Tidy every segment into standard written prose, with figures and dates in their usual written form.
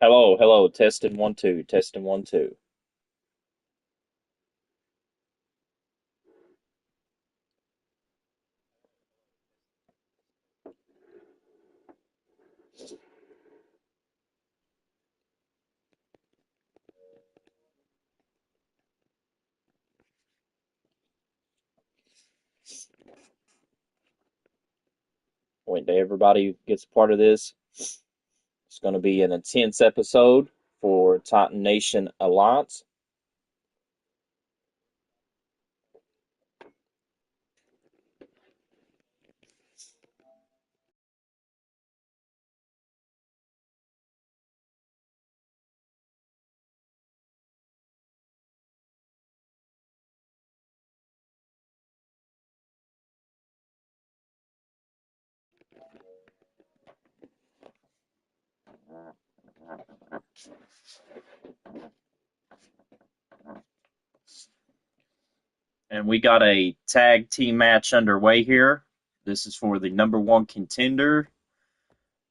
Hello, hello, testing 1 2, testing 1 2. Wait till everybody gets a part of this. It's going to be an intense episode for Titan Nation Alliance. And we got a tag team match underway here. This is for the number one contender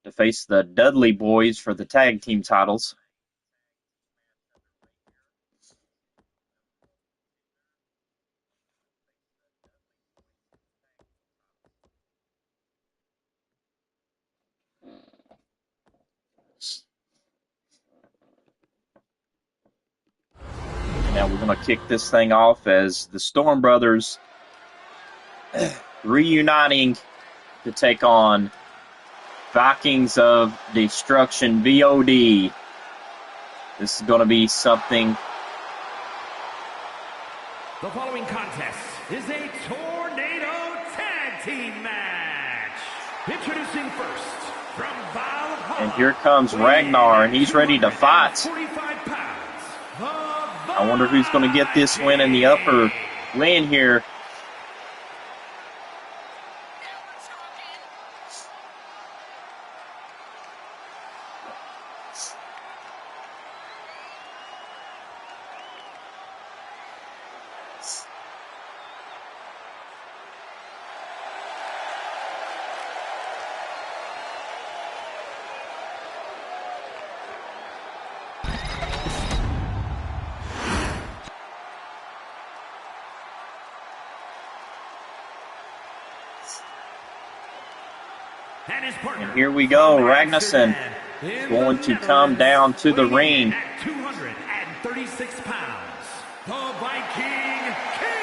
to face the Dudley Boys for the tag team titles. Now we're going to kick this thing off as the Storm Brothers reuniting to take on Vikings of Destruction VOD. This is going to be something. The following contest is a tornado tag team match. Introducing first from Valhalla. And here comes Ragnar, and he's ready to fight. 45 pounds. I wonder who's going to get this win in the upper lane here. And here we go, Ragnarsson going to come down to the ring. At 236 pounds, the Viking King.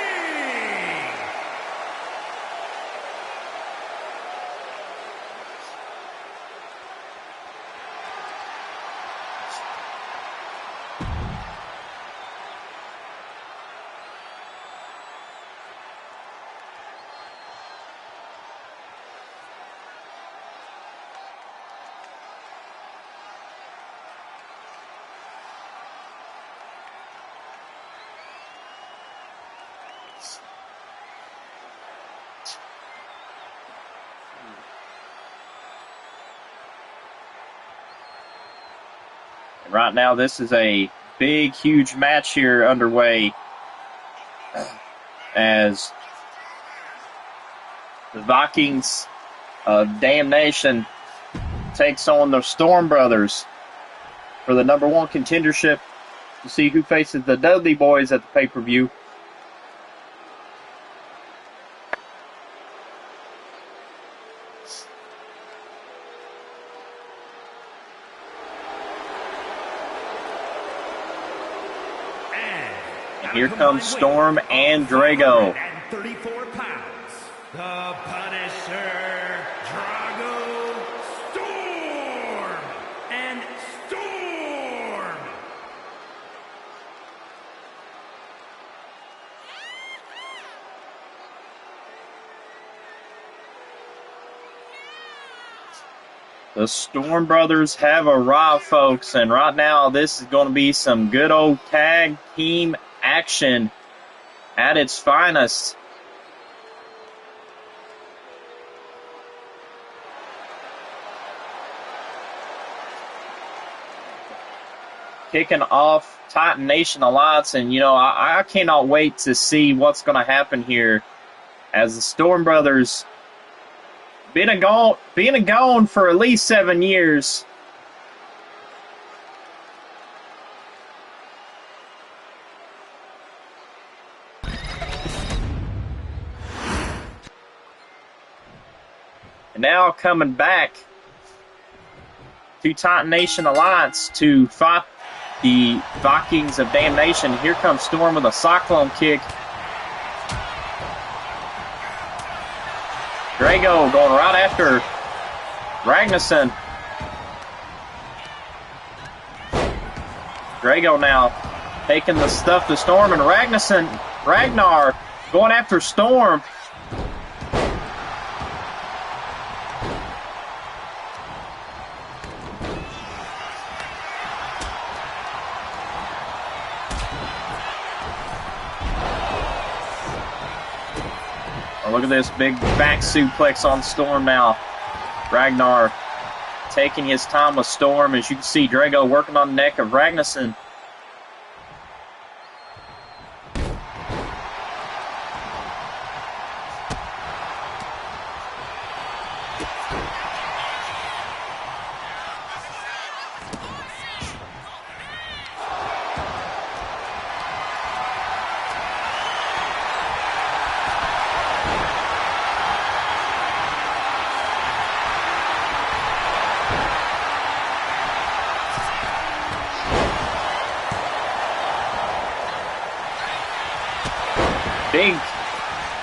And right now, this is a big, huge match here underway as the Vikings of Damnation takes on the Storm Brothers for the number one contendership to see who faces the Dudley Boys at the pay-per-view. And here comes Storm and Drago. 34 pounds, the Punisher, Drago, Storm, and Storm. The Storm Brothers have arrived, folks, and right now this is going to be some good old tag team action at its finest. Kicking off Titan Nation Alliance, and I cannot wait to see what's going to happen here as the Storm Brothers being gone for at least 7 years. now coming back to Titan Nation Alliance to fight the Vikings of Damnation. Here comes Storm with a Cyclone kick. Drago going right after Ragnarsson. Drago now taking the stuff to Storm, and Ragnar going after Storm. Oh, look at this big back suplex on Storm now. Ragnar taking his time with Storm. As you can see, Drago working on the neck of Ragnarsson. Big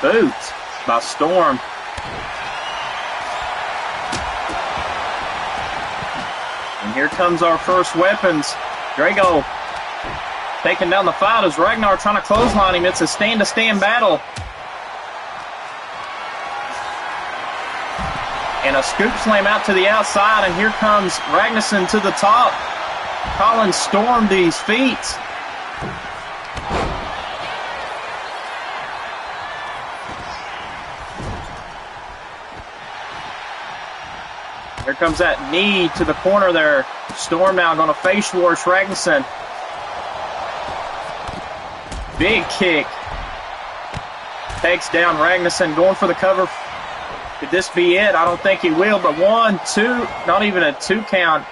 boot by Storm. And here comes our first weapons. Drago taking down the fight as Ragnar trying to clothesline him. It's a stand-to-stand battle. And a scoop slam out to the outside, and here comes Ragnarsson to the top, calling Storm to his feet. Here comes that knee to the corner there. Storm now going to face wash Ragnarsson. Big kick. Takes down Ragnarsson, going for the cover. Could this be it? I don't think he will, but 1, 2, not even a 2 count.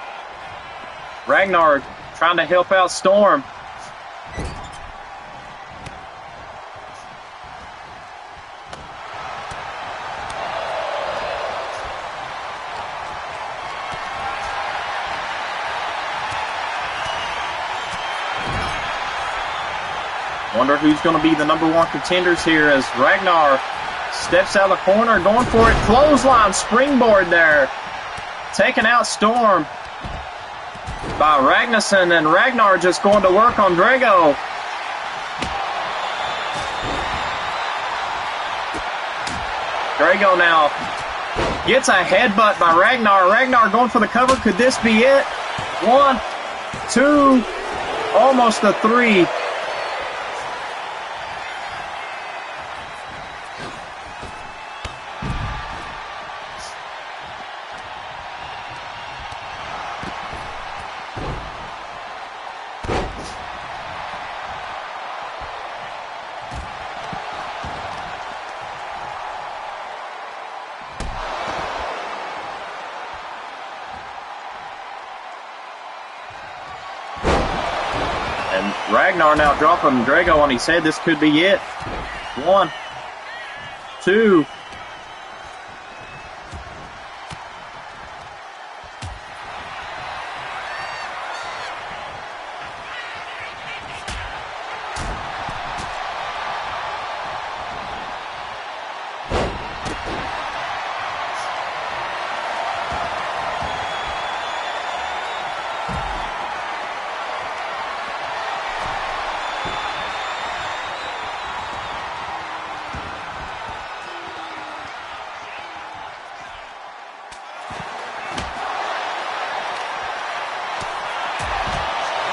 Ragnar trying to help out Storm. Wonder who's going to be the #1 contenders here as Ragnar steps out of the corner, going for it. Clothesline springboard there. Taking out Storm by Ragnarsson, and Ragnar just going to work on Drago. Drago now gets a headbutt by Ragnar. Ragnar going for the cover. Could this be it? 1, 2, almost a 3. And Ragnar now dropping Drago on his head. This could be it. 1, 2.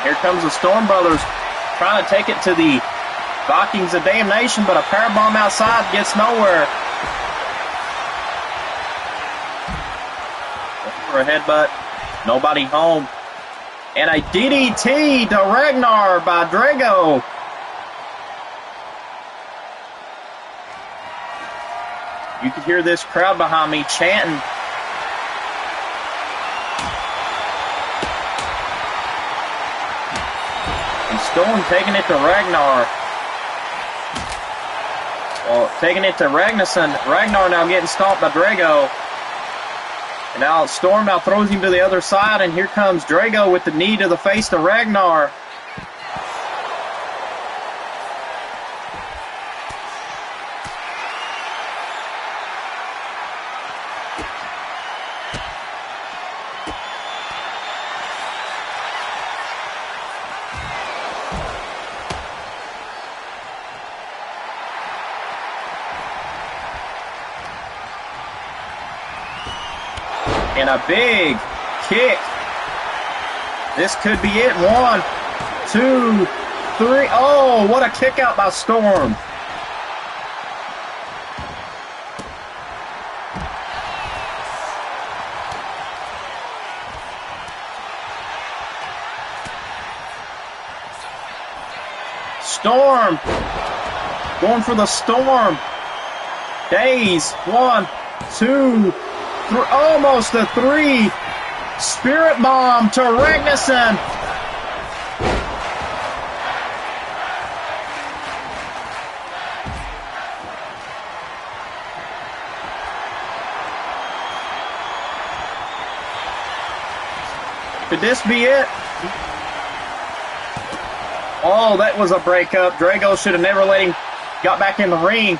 Here comes the Storm Brothers trying to take it to the Vikings of Damnation, but a powerbomb outside gets nowhere. For a headbutt, nobody home. And a DDT to Ragnar by Drago. You can hear this crowd behind me chanting. Storm taking it to Ragnar. Well, taking it to Ragnarsson. Ragnar now getting stomped by Drago. Now Storm now throws him to the other side, and here comes Drago with the knee to the face to Ragnar. And a big kick. This could be it. 1, 2, 3. Oh, what a kick out by Storm. Storm. Going for the Storm. Days. 1, 2, 3. Almost a 3. Spirit bomb to Ragnarsson. Could this be it? Oh, that was a breakup. Drago should have never let him got back in the ring.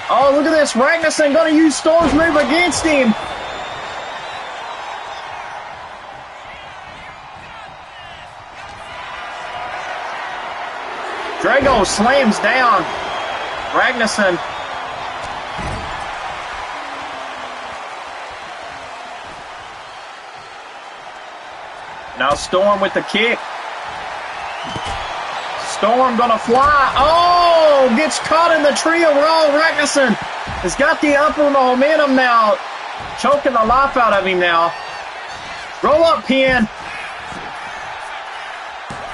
Oh, look at this. Ragnarsson going to use Storm's move against him. Drago slams down Ragnarsson. Now Storm with the kick. Storm gonna fly. Oh, gets caught in the tree of Raw. Ragnarsson has got the upper momentum now. Choking the life out of him now. Roll up pin.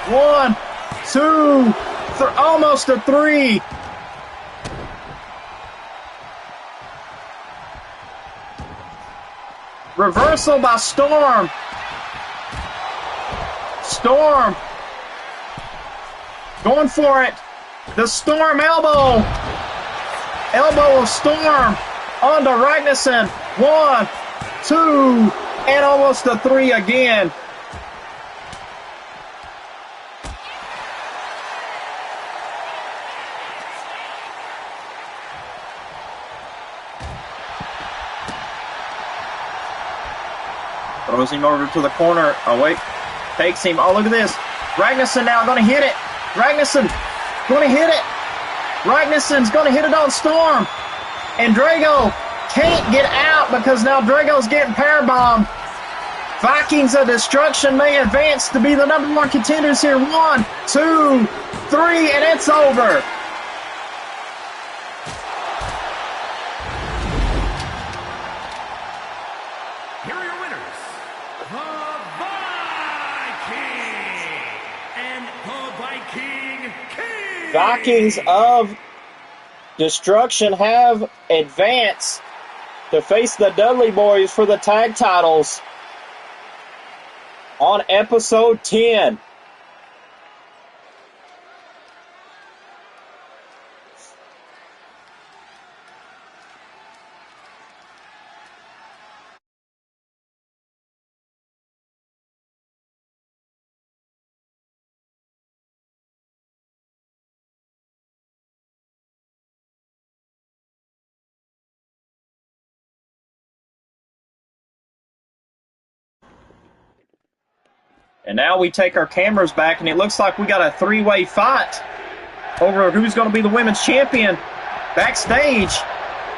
1, 2, 3. Almost a 3. Reversal by Storm. Storm going for it. The Storm elbow. Elbow of Storm onto Ragnarsson. 1, 2, and almost a 3 again. Throws him over to the corner. Oh, wait. Takes him. Oh, look at this. Ragnarsson now going to hit it. Ragnarsson going to hit it. Ragnarsson's going to hit it on Storm. And Drago can't get out because now Drago's getting powerbombed. Vikings of Destruction may advance to be the number 1 contenders here. 1, 2, 3, and it's over. Here are your winners, the Viking and the Viking King. Vikings of Destruction have advanced to face the Dudley Boys for the tag titles on episode 10. And now we take our cameras back, and it looks like we got a 3-way fight over who's going to be the women's champion. Backstage,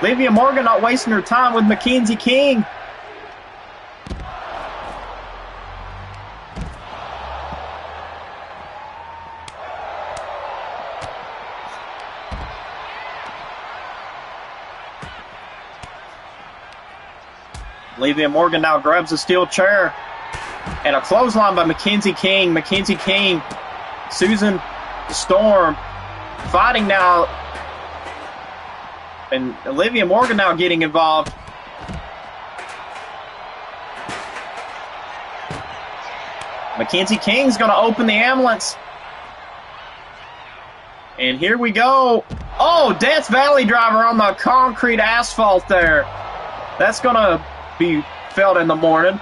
Livia Morgan not wasting her time with Mackenzie King. Livia Morgan now grabs a steel chair. And a clothesline by Mackenzie King. Mackenzie King, Susan Storm fighting now. And Olivia Morgan now getting involved. Mackenzie King's going to open the ambulance. And here we go. Oh, Death Valley driver on the concrete asphalt there. That's going to be felt in the morning.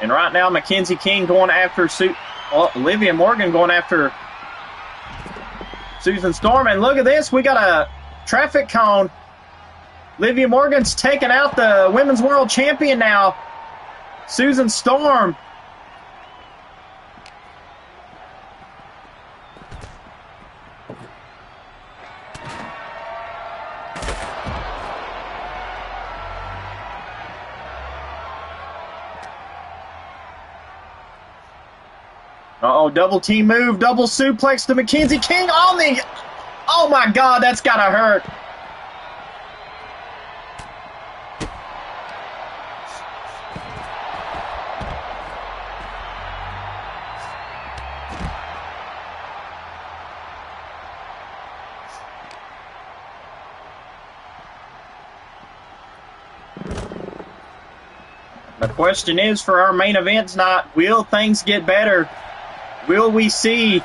And right now, Mackenzie King going after Olivia Morgan going after Susan Storm. And look at this. We got a traffic cone. Olivia Morgan's taking out the Women's World Champion now, Susan Storm. Uh-oh, double team move, double suplex to Mackenzie King on the... Oh, my God, that's got to hurt. The question is for our main event tonight, will things get better? Will we see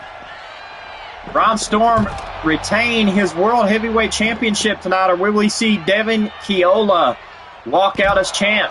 Ron Storm retain his World Heavyweight Championship tonight, or will we see Devin Keola walk out as champ?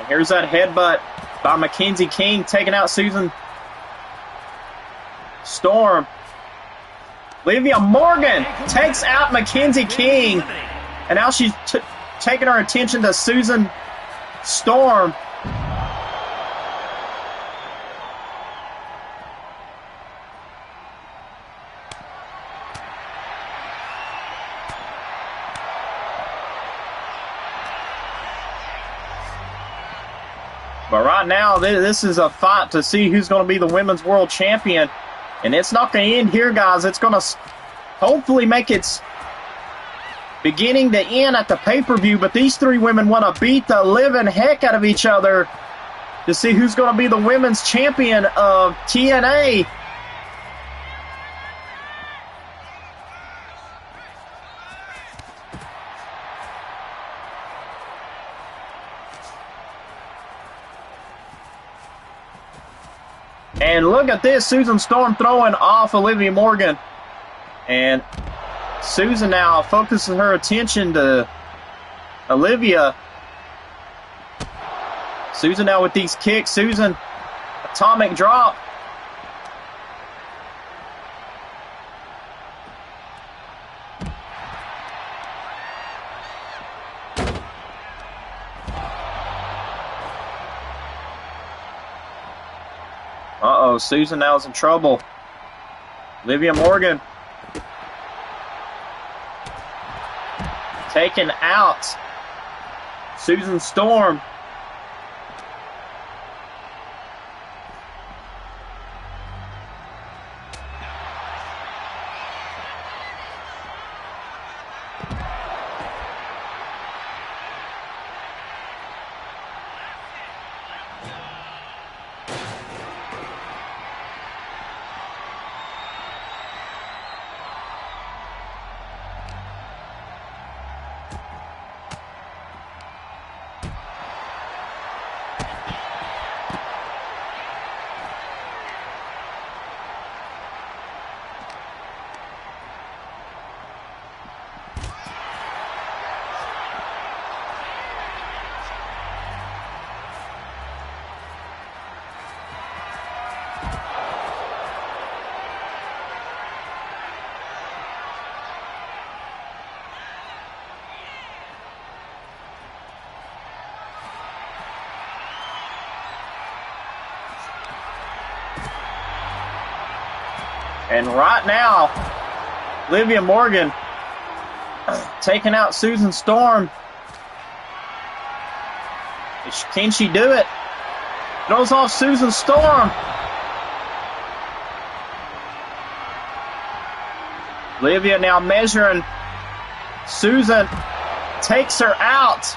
Here's that headbutt by Mackenzie King, taking out Susan Storm. Olivia Morgan takes out Mackenzie King. And now she's taking her attention to Susan Storm. But right now, this is a fight to see who's going to be the Women's World Champion. And it's not going to end here, guys. It's going to hopefully make its beginning to end at the pay-per-view. But these three women want to beat the living heck out of each other to see who's going to be the Women's Champion of TNA. And look at this, Susan Storm throwing off Olivia Morgan. And Susan now focuses her attention to Olivia. Susan now with these kicks. Susan, atomic drop. Uh-oh, Susan now is in trouble. Olivia Morgan taken out. Susan Storm. And right now, Livia Morgan taking out Susan Storm. Can she do it? Throws off Susan Storm. Livia now measuring. Susan takes her out.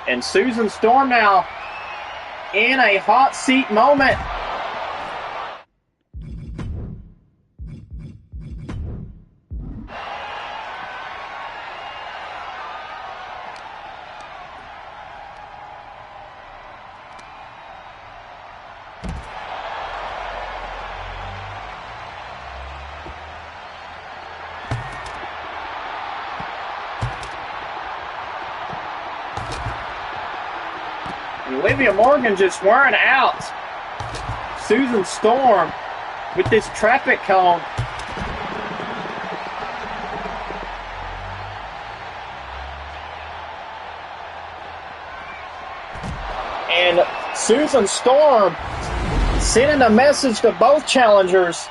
And Susan Storm now in a hot seat moment. Olivia Morgan just wearing out Susan Storm with this traffic cone. And Susan Storm sending a message to both challengers.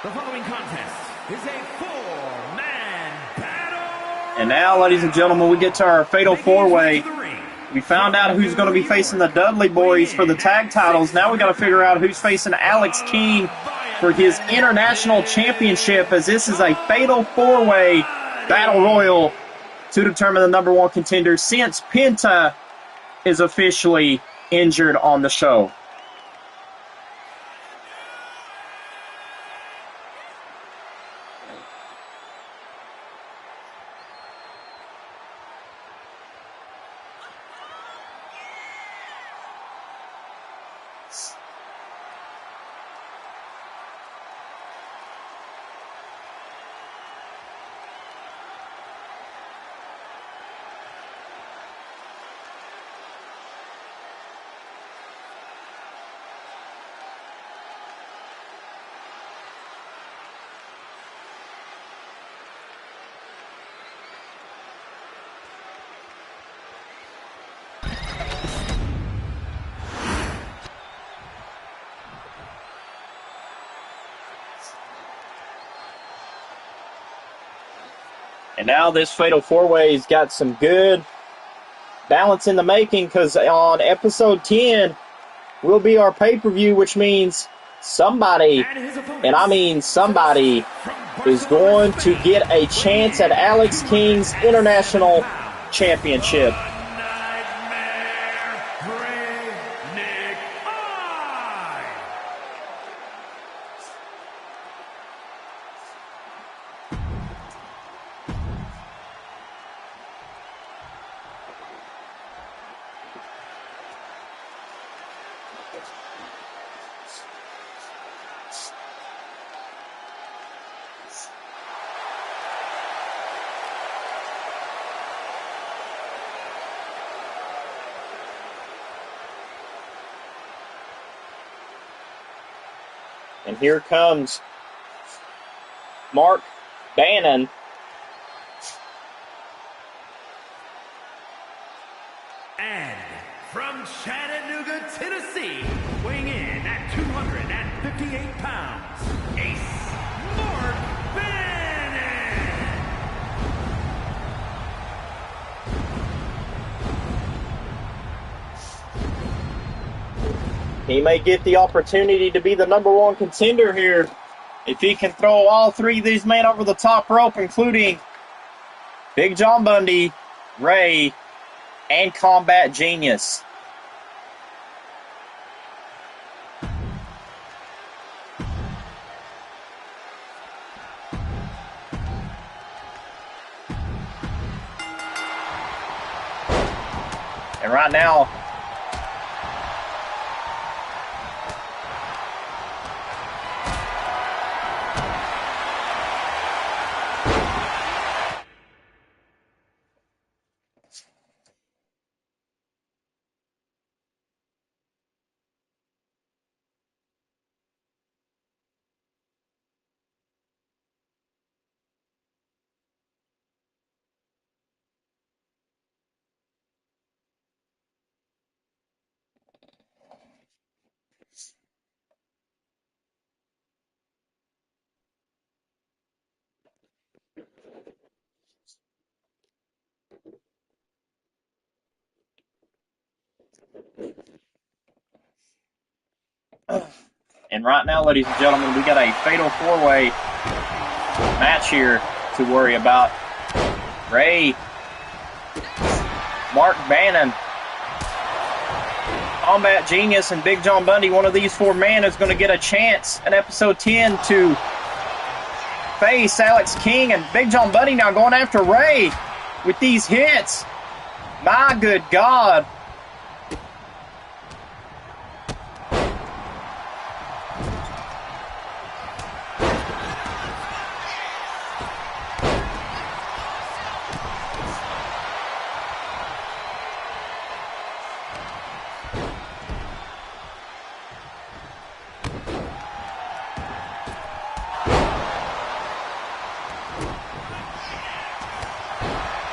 The following contest is a four-man battle. And now, ladies and gentlemen, we get to our fatal four-way. We found out who's going to be facing the Dudley Boys for the tag titles. Now we got to figure out who's facing Alex King for his international championship, as this is a fatal four-way battle royal to determine the number one contender since Penta is officially injured on the show. And now this fatal four-way's got some good balance in the making, because on episode 10 will be our pay-per-view, which means somebody, and I mean somebody, is going to get a chance at Alex King's International Championship. And here comes Mark Bannon. And from Chattanooga, Tennessee, weighing in at 258 pounds, Ace Mark Bannon. He may get the opportunity to be the #1 contender here if he can throw all three of these men over the top rope, including Big John Bundy, Ray, and Combat Genius. And right now, ladies and gentlemen, we got a fatal four-way match here to worry about. Ray, Mark Bannon, Combat Genius, and Big John Bundy. One of these four men is going to get a chance in episode 10 to face Alex King, and Big John Bundy now going after Ray with these hits. My good God.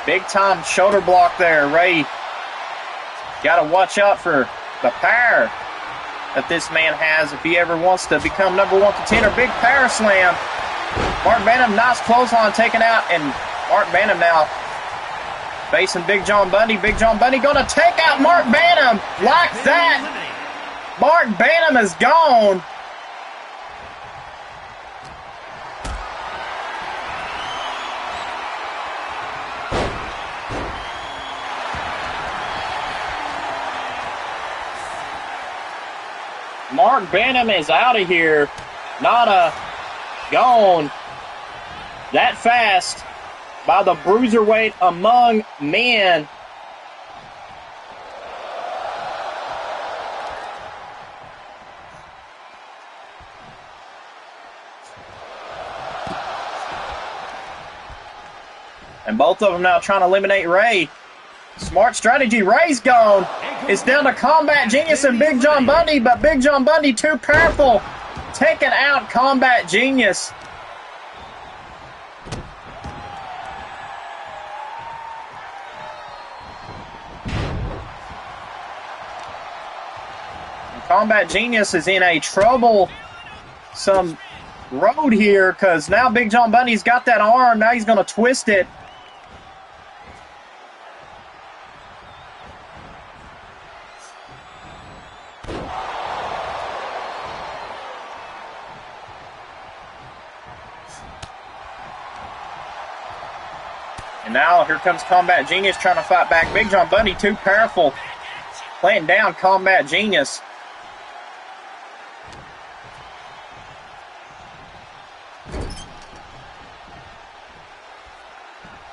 Big time shoulder block there. Ray got to watch out for the power that this man has if he ever wants to become #1 contender. Big power slam. Mark Bannon, nice clothesline taken out, and Mark Bannon now facing Big John Bundy. Big John Bundy going to take out Mark Bannon like that. Mark Bannon is gone. Mark Bannon is out of here. Gone that fast by the Bruiserweight among men. And both of them now trying to eliminate Ray. Smart strategy. Ray's gone. It's down to Combat Genius and Big John Bundy, but Big John Bundy too powerful. Taking out Combat Genius. And Combat Genius is in a troublesome road here because now Big John Bundy's got that arm. Now he's going to twist it. Now, here comes Combat Genius trying to fight back. Big John Bundy, too powerful. Laying down Combat Genius.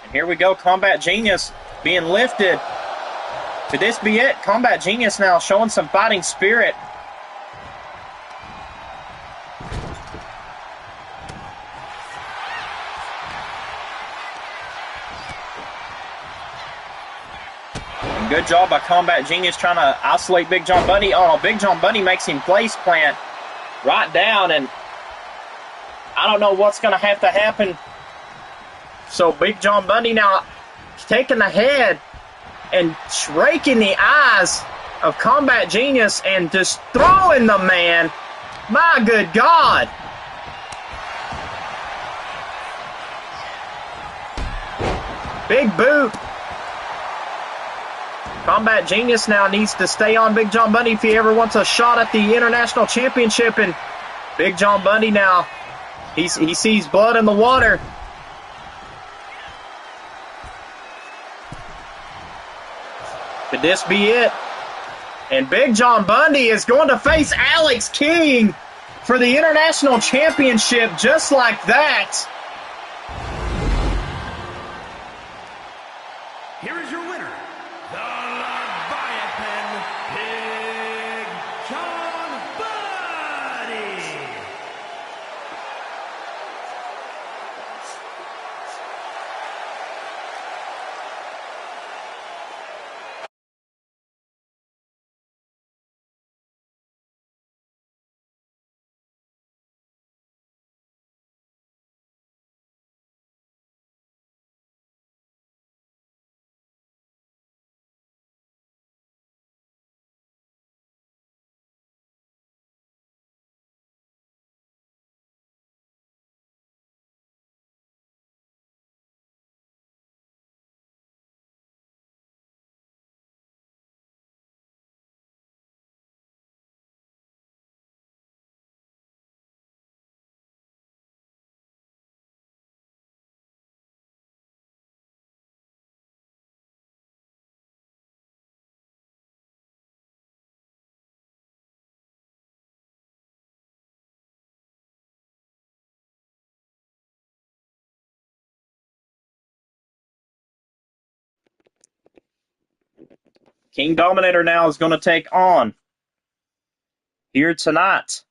And here we go, Combat Genius being lifted. Could this be it? Combat Genius now showing some fighting spirit. Good job by Combat Genius trying to isolate Big John Bundy. Oh, no, Big John Bundy makes him place plant right down, and I don't know what's going to happen. So Big John Bundy now taking the head and raking the eyes of Combat Genius and just throwing the man. My good God. Big boot. Combat Genius now needs to stay on Big John Bundy if he ever wants a shot at the International Championship. And Big John Bundy now, he sees blood in the water. Could this be it? And Big John Bundy is going to face Alex King for the International Championship just like that. Here is your winner, the Leviathan, Big John Bundy. King Dominator now is going to take on, here tonight,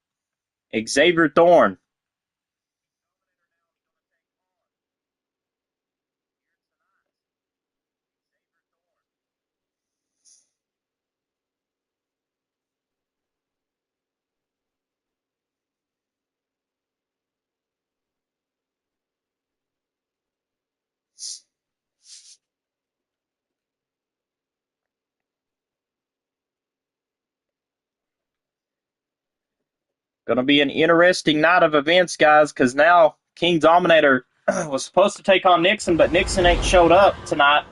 Xavier Thorne. Going to be an interesting night of events, guys, because now King Dominator was supposed to take on Nixon, but Nixon ain't showed up tonight.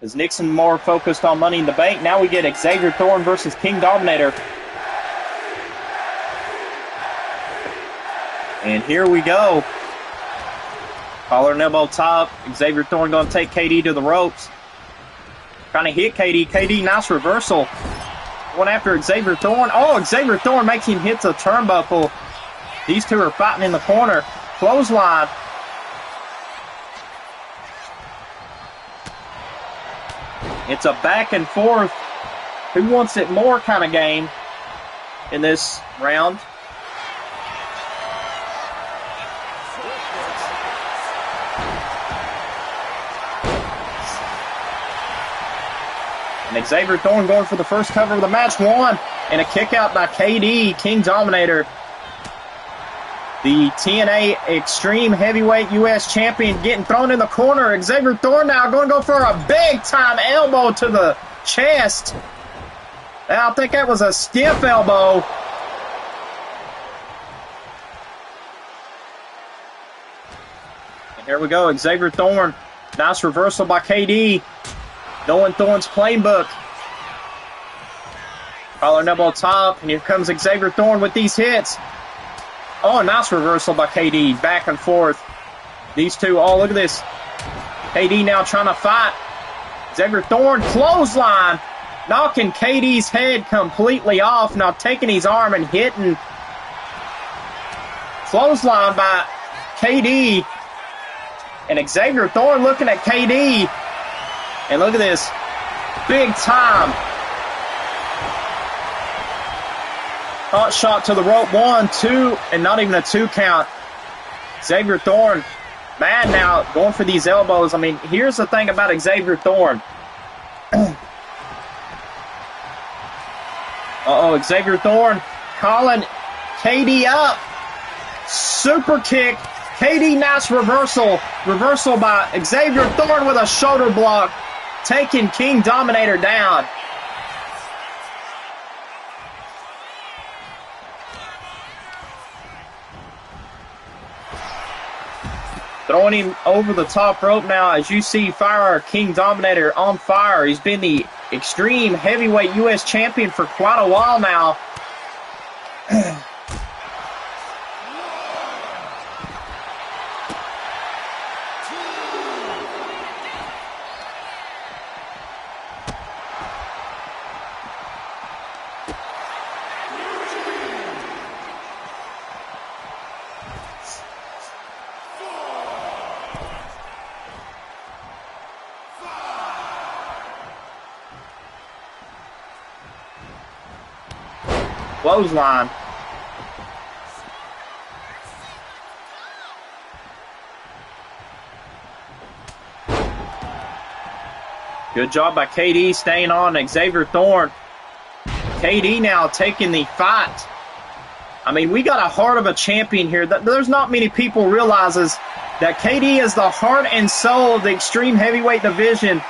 Is Nixon more focused on Money in the Bank? Now we get Xavier Thorne versus King Dominator. And here we go. Collar and elbow top. Xavier Thorne going to take KD to the ropes. Kind of hit KD. KD, nice reversal. Going after Xavier Thorne. Oh, Xavier Thorne makes him hit the turnbuckle. These two are fighting in the corner. Clothesline. It's a back and forth, who wants it more kind of game in this round. And Xavier Thorne going for the first cover of the match. One, and a kick out by KD, King Dominator. The TNA Extreme Heavyweight U.S. Champion getting thrown in the corner. Xavier Thorne now going to go for a big-time elbow to the chest. Now, I think that was a stiff elbow. And here we go, Xavier Thorne. Nice reversal by KD. Knowing Thorne's playbook. Collar and elbow top, and here comes Xavier Thorne with these hits. Oh, nice reversal by KD. Back and forth. These two, oh, look at this. KD now trying to fight. Xavier Thorne, clothesline. Knocking KD's head completely off. Now taking his arm and hitting. Clothesline by KD. And Xavier Thorne looking at KD. And look at this. Big time. Hot shot to the rope. 1, 2, and not even a 2 count. Xavier Thorne, mad now, going for these elbows. I mean, here's the thing about Xavier Thorne. Uh-oh, Xavier Thorne calling KD up. Super kick. KD, nice reversal. Reversal by Xavier Thorne with a shoulder block, taking King Dominator down. Throwing him over the top rope now, as you see Fire King Dominator on fire. He's been the Extreme Heavyweight U.S. Champion for quite a while now. Clothesline. Good job by KD staying on Xavier Thorne. KD now taking the fight. I mean, we got a heart of a champion here. There's not many people realizes that KD is the heart and soul of the Extreme Heavyweight division.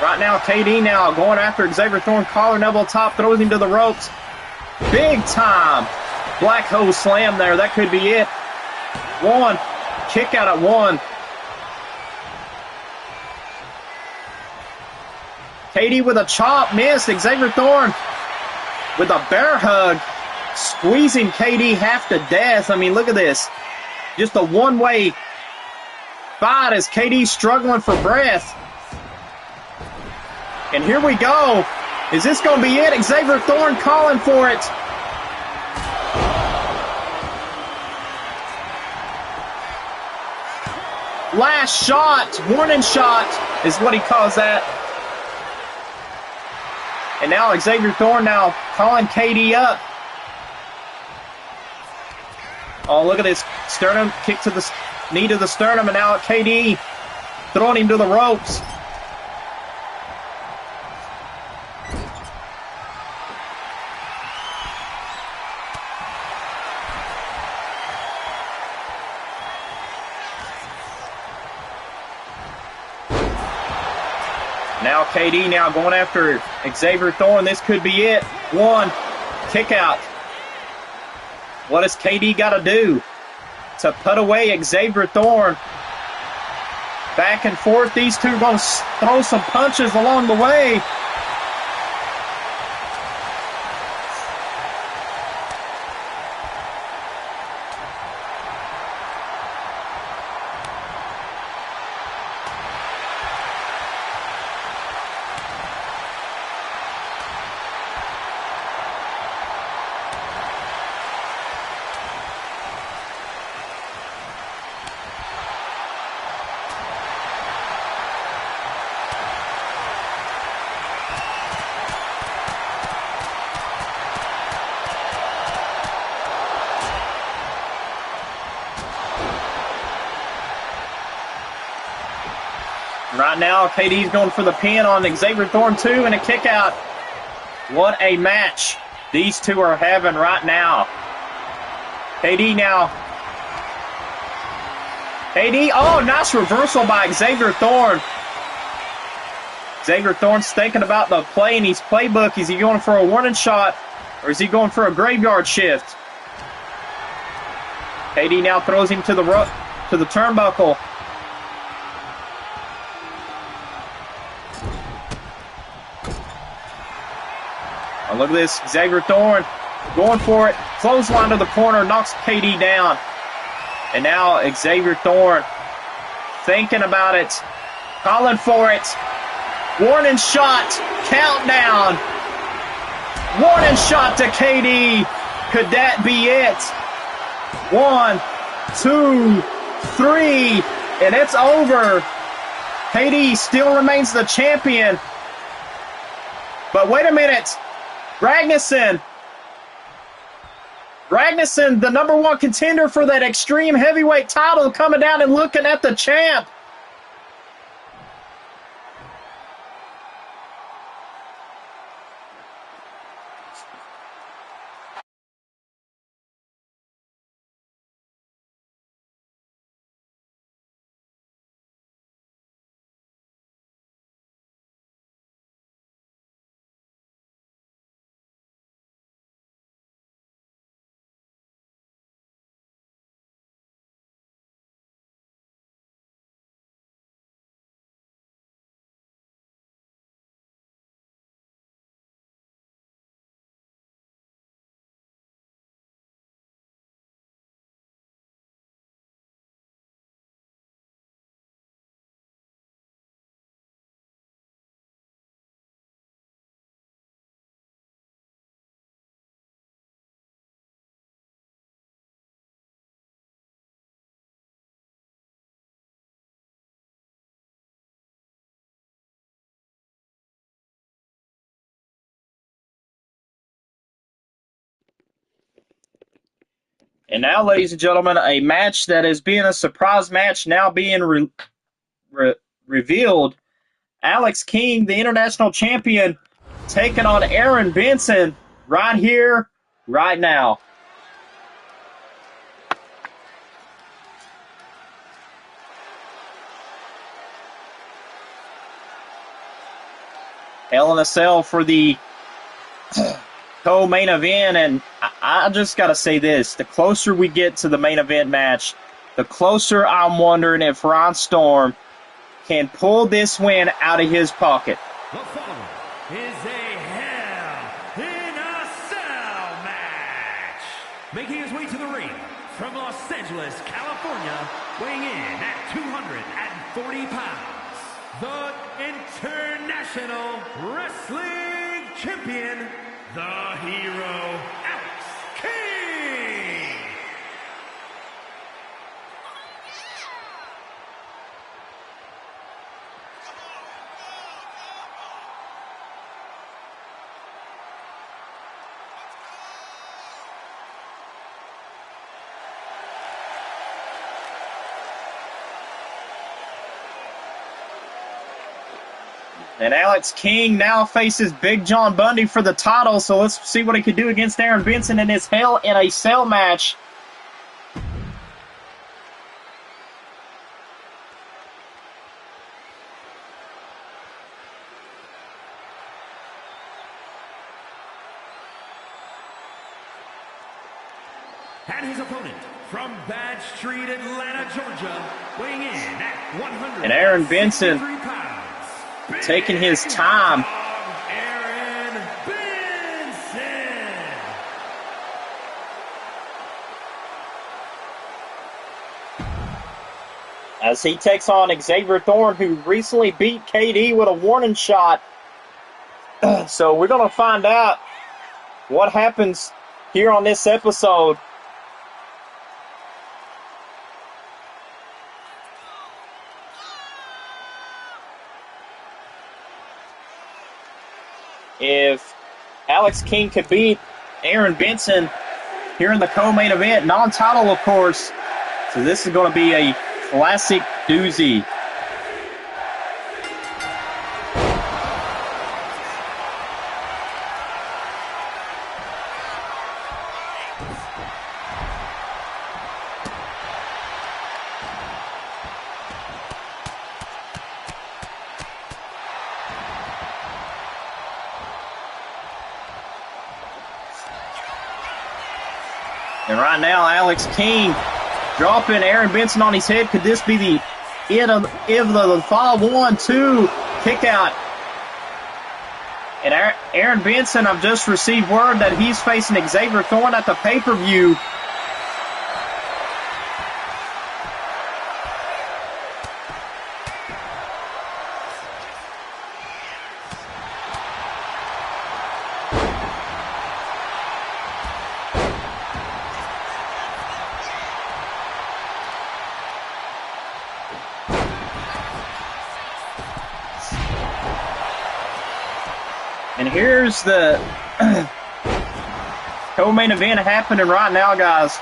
Right now, KD now going after Xavier Thorne, collar and elbow top, throws him to the ropes. Big time black hole slam there. That could be it. One. Kick out at one. KD with a chop, missed. Xavier Thorne with a bear hug, squeezing KD half to death. I mean, look at this. Just a one-way fight as KD struggling for breath. And here we go. Is this going to be it? Xavier Thorne calling for it. Last shot, warning shot is what he calls that. And now Xavier Thorne now calling KD up. Oh, look at this. Sternum kick to the knee to the sternum, and now KD throwing him to the ropes. Now KD now going after Xavier Thorne. This could be it. One. Kick out. What does KD got to do to put away Xavier Thorne? Back and forth. These two are going to throw some punches along the way. Right now, KD's going for the pin on Xavier Thorne too, and a kick out. What a match these two are having right now. KD now. KD, oh, nice reversal by Xavier Thorne. Xavier Thorne's thinking about the play in his playbook. Is he going for a warning shot, or is he going for a graveyard shift? KD now throws him to the turnbuckle. Oh, look at this. Xavier Thorne going for it. Clothesline to the corner. Knocks KD down. And now Xavier Thorne thinking about it. Calling for it. Warning shot. Countdown. Warning shot to KD. Could that be it? 1, 2, 3. And it's over. KD still remains the champion. But wait a minute. Ragnarsson, the number one contender for that Extreme Heavyweight title, coming down and looking at the champ. And now, ladies and gentlemen, a match that is being a surprise match now being revealed. Alex King, the international champion, taking on Aaron Benson right here, right now. Hell in a Cell for the co-main event, and I just got to say this. The closer we get to the main event match, the closer I'm wondering if Ron Storm can pull this win out of his pocket. The following is a Hell in a Cell match. Making his way to the ring from Los Angeles, California, weighing in at 240 pounds, the International Wrestling Champion, the Hero, Alex King. And Alex King now faces Big John Bundy for the title, so let's see what he can do against Aaron Benson in his Hell in a Cell match. And his opponent from Bad Street, Atlanta, Georgia, weighing in at 100. And Aaron Benson pounds, taking his time. Aaron Benson. As he takes on Xavier Thorne, who recently beat KD with a warning shot. So we're going to find out what happens here on this episode. If Alex King could beat Aaron Benson here in the co-main event, non-title, of course. So this is going to be a classic doozy. And right now, Alex King dropping Aaron Benson on his head. Could this be the end of the fall? 1-2 kick out? And Aaron Benson, I've just received word that he's facing Xavier Thorne at the pay-per-view. And here's the co-main event happening right now, guys.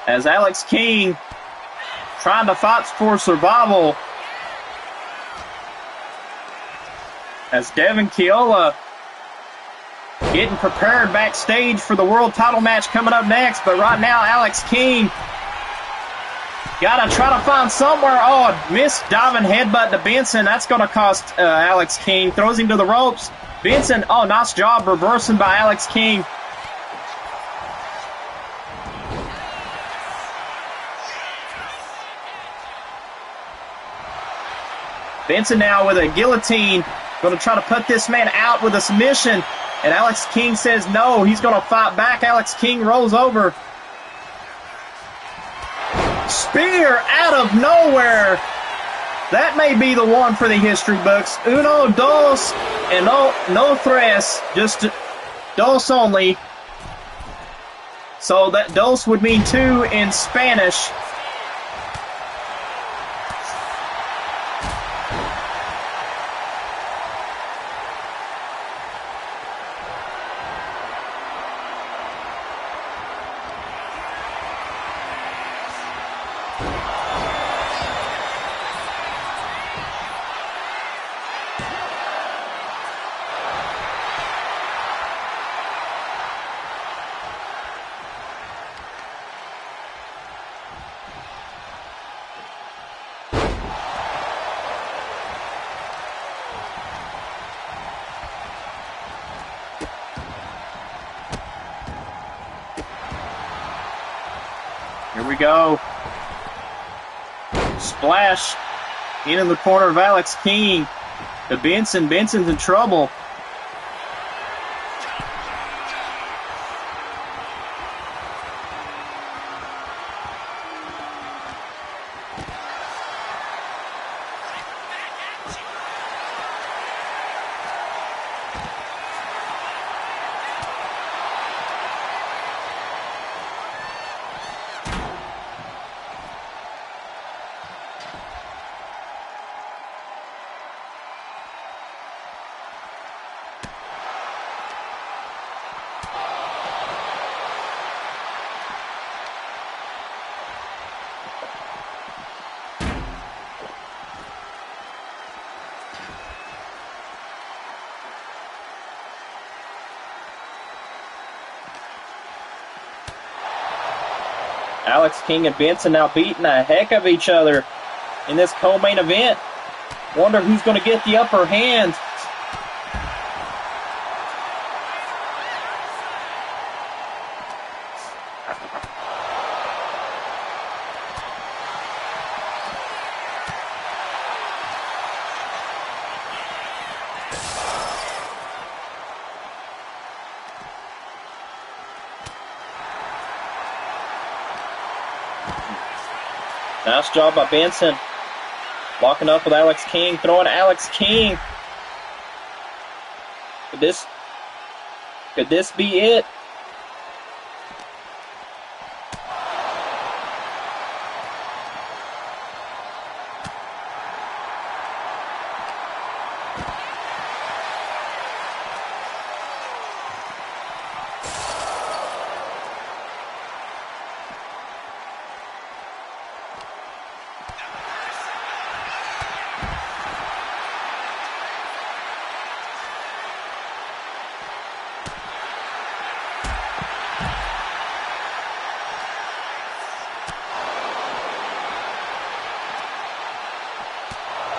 As Alex King trying to fight for survival. As Devin Keola getting prepared backstage for the world title match coming up next. But right now, Alex King got to try to find somewhere. Oh, missed diving headbutt to Benson. That's going to cost Alex King. Throws him to the ropes. Benson, oh, nice job reversing by Alex King. Benson now with a guillotine. Going to try to put this man out with a submission. And Alex King says no. He's going to fight back. Alex King rolls over. Spear out of nowhere. That may be the one for the history books. Uno, dos, and no tres. Just dos only. So that dos would mean two in Spanish. Here we go. Splash into the corner of Alex King to Benson. Benson's in trouble. Alex King and Benson now beating the heck of each other in this co-main event. Wonder who's going to get the upper hand. Nice job by Benson. Locking up with Alex King, throwing Alex King. Could this be it?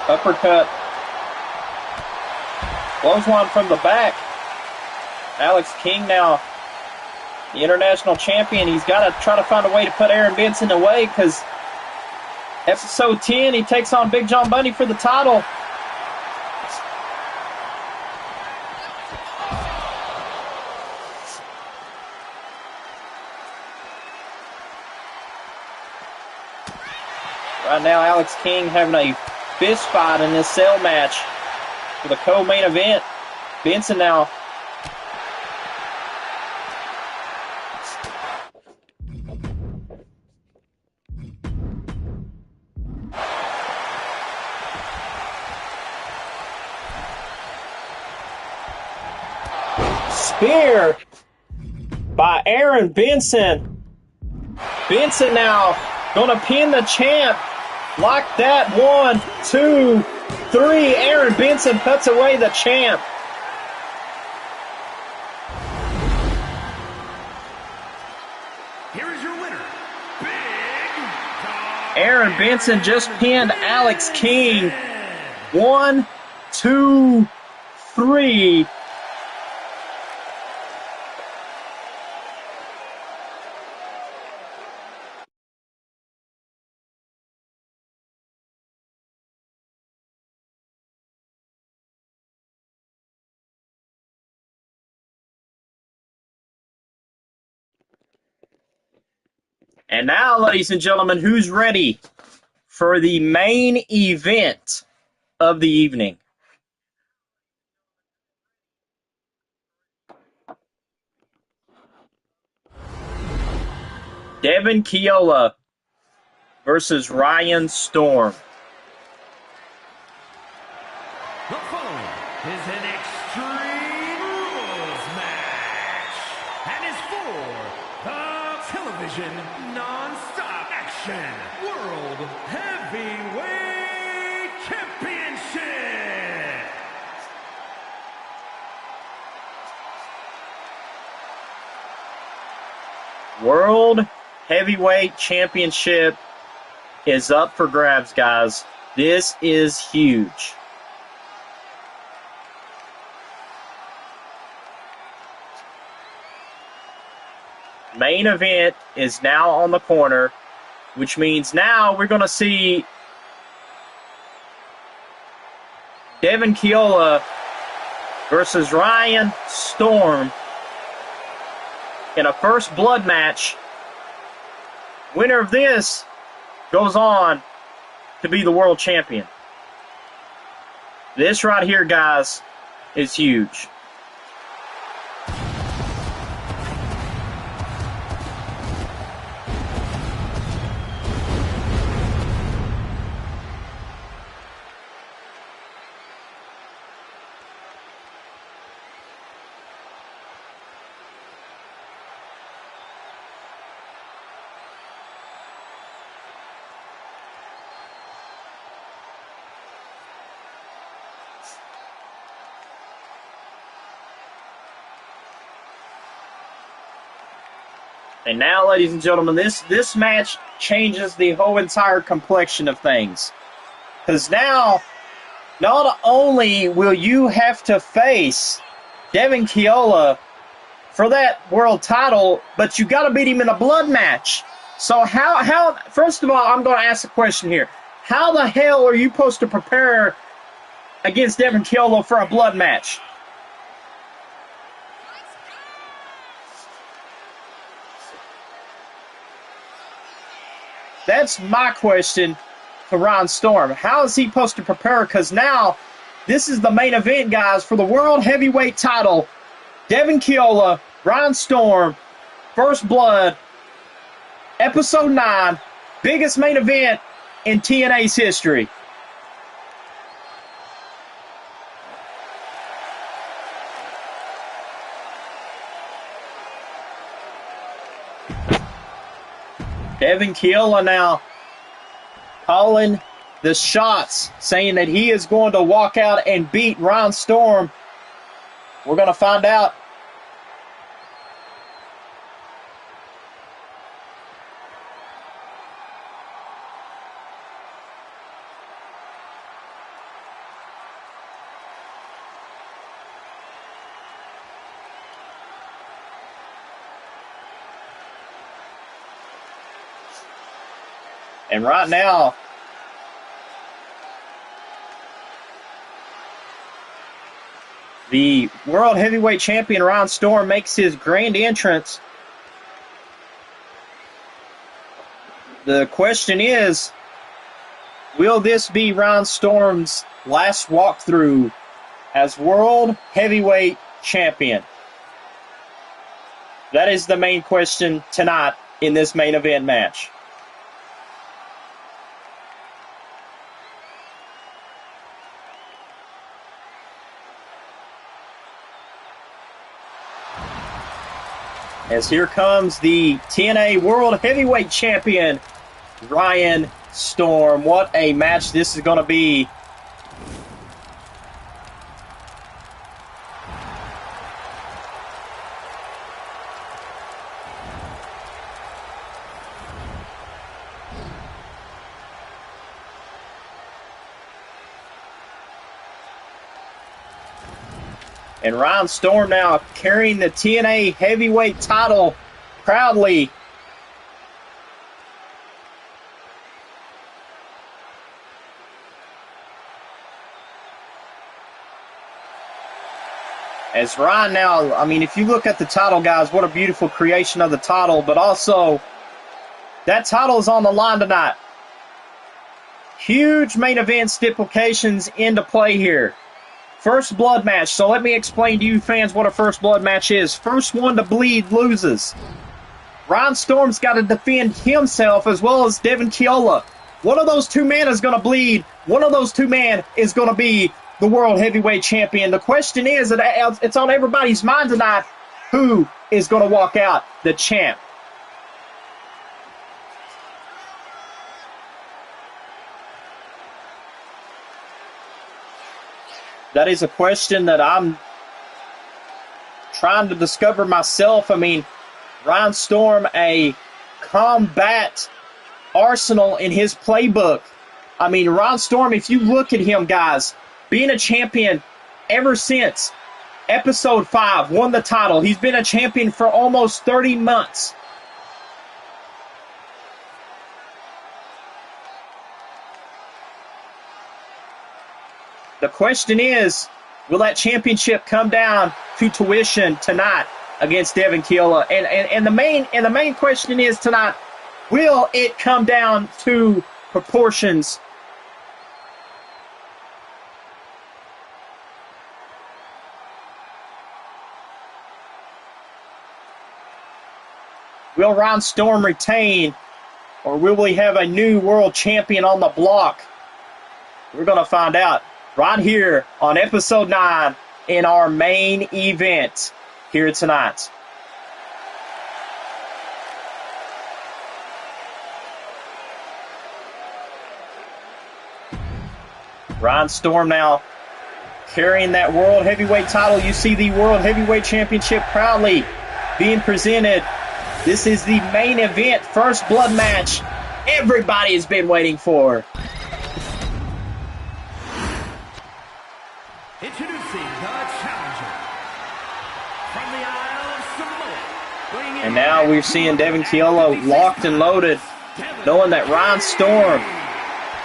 Uppercut. Clothesline from the back. Alex King now the international champion. He's got to try to find a way to put Aaron Benson away because episode 10, he takes on Big John Bundy for the title. Right now, Alex King having a fist fight in this cell match for the co-main event. Benson now spear by Aaron Benson. Benson now gonna pin the champ. Like that, 1, 2, 3. Aaron Benson puts away the champ. Here is your winner, Big Dog. Aaron Benson just pinned Alex King. 1, 2, 3. And now, ladies and gentlemen, who's ready for the main event of the evening? Devin Keola versus Ryan Storm. The following is an Extreme Rules match and is for the television non-stop action World Heavyweight Championship. World Heavyweight Championship is up for grabs, guys. This is huge. Main event is now on the corner. which means now we're going to see Devin Keola versus Ryan Storm in a first blood match. Winner of this goes on to be the world champion. This right here, guys, is huge. And now, ladies and gentlemen, this match changes the whole entire complexion of things. Because now, not only will you have to face Devin Keola for that world title, but you got to beat him in a blood match. So how first of all, I'm going to ask a question here. How the hell are you supposed to prepare against Devin Keola for a blood match? That's my question to Ron Storm. How is he supposed to prepare? Because now, this is the main event, guys, for the World Heavyweight title. Devin Keola, Ron Storm, First Blood, Episode 9, biggest main event in TNA's history. Devin Keola now calling the shots, saying that he is going to walk out and beat Ron Storm. We're going to find out. And right now, the World Heavyweight Champion Ron Storm makes his grand entrance. The question is, will this be Ron Storm's last walkthrough as World Heavyweight Champion? That is the main question tonight in this main event match. As here comes the TNA World Heavyweight Champion, Ryan Storm. What a match this is going to be. And Ryan Storm now carrying the TNA Heavyweight title proudly. As Ryan now, I mean, if you look at the title, guys, what a beautiful creation of the title. But also, that title is on the line tonight. Huge main event stipulations into play here. First blood match. So let me explain to you fans what a first blood match is. First one to bleed loses. Ron Storm's got to defend himself as well as Devin Keola. One of those two men is going to bleed. One of those two men is going to be the World Heavyweight Champion. The question is, it's on everybody's mind tonight, who is going to walk out the champ? That is a question that I'm trying to discover myself. I mean, Ryan Storm, a combat arsenal in his playbook. I mean, Ron Storm, if you look at him, guys, being a champion ever since Episode 5, won the title. He's been a champion for almost 30 months. The question is, will that championship come down to tuition tonight against Devin Keola? And the main question is tonight, will it come down to proportions? Will Ron Storm retain, or will we have a new world champion on the block? We're going to find out right here on episode 9 in our main event here tonight. Ron Storm now carrying that World Heavyweight title. You see the World Heavyweight Championship proudly being presented. This is the main event, first blood match everybody has been waiting for. Introducing the challenger from the Isle of Samoa. And now we're seeing Devin Keola locked and loaded, knowing that Ron Storm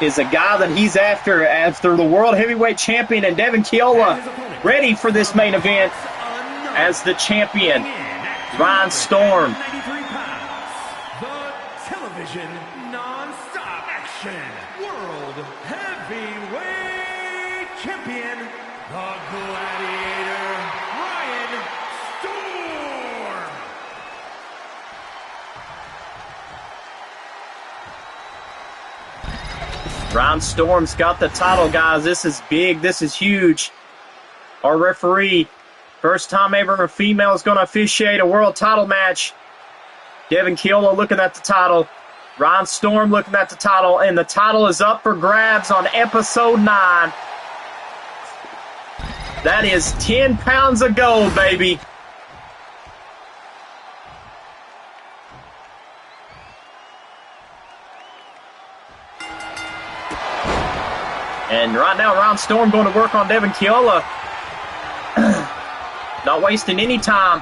is a guy that he's after the World Heavyweight Champion, and Devin Keola ready for this main event as the champion, Ron Storm. 93 pounds, the television non-stop action World Heavyweight Champion, the Gladiator, Ryan Storm. Ron Storm's got the title, guys. This is big. This is huge. Our referee, first time ever a female is going to officiate a world title match. Devin Keola looking at the title. Ron Storm looking at the title. And the title is up for grabs on episode 9. That is 10 pounds of gold, baby. And right now, Ron Storm going to work on Devin Keola. Not wasting any time.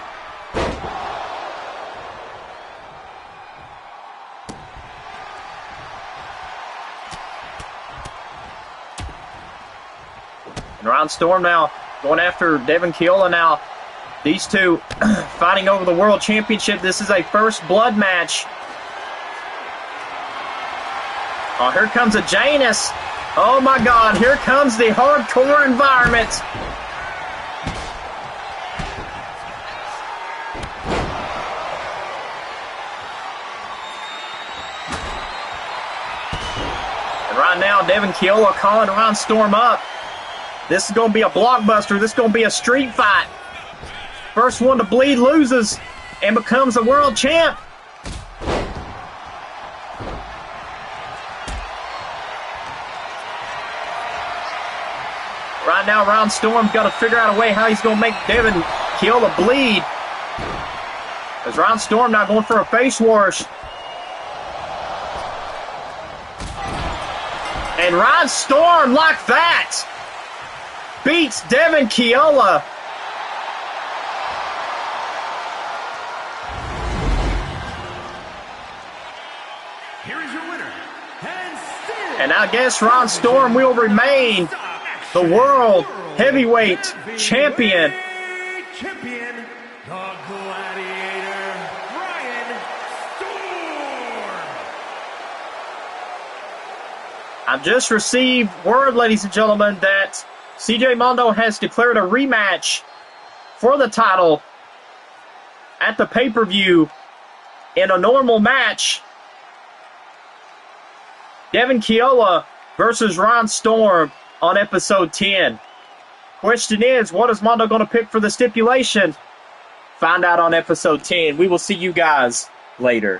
And Ron Storm now going after Devin Keola now. These two fighting over the World Championship. This is a first blood match. Oh, here comes a Janus. Oh my God, here comes the hardcore environment. And right now, Devin Keola calling Ron Storm up. This is going to be a blockbuster. This is going to be a street fight. First one to bleed loses and becomes a world champ. Right now, Ron Storm's got to figure out a way how he's going to make Devin Keola bleed. As Ron Storm now going for a face wash. And Ron Storm, like that, beats Devin Keola. Here is your winner, and still, And I guess Ron Storm will remain the World Heavyweight Champion. Champion, the Gladiator, Ryan Storm. I've just received word, ladies and gentlemen, that CJ Mondo has declared a rematch for the title at the pay-per-view in a normal match. Devin Keola versus Ron Storm on episode 10. Question is, what is Mondo going to pick for the stipulation? Find out on episode 10. We will see you guys later.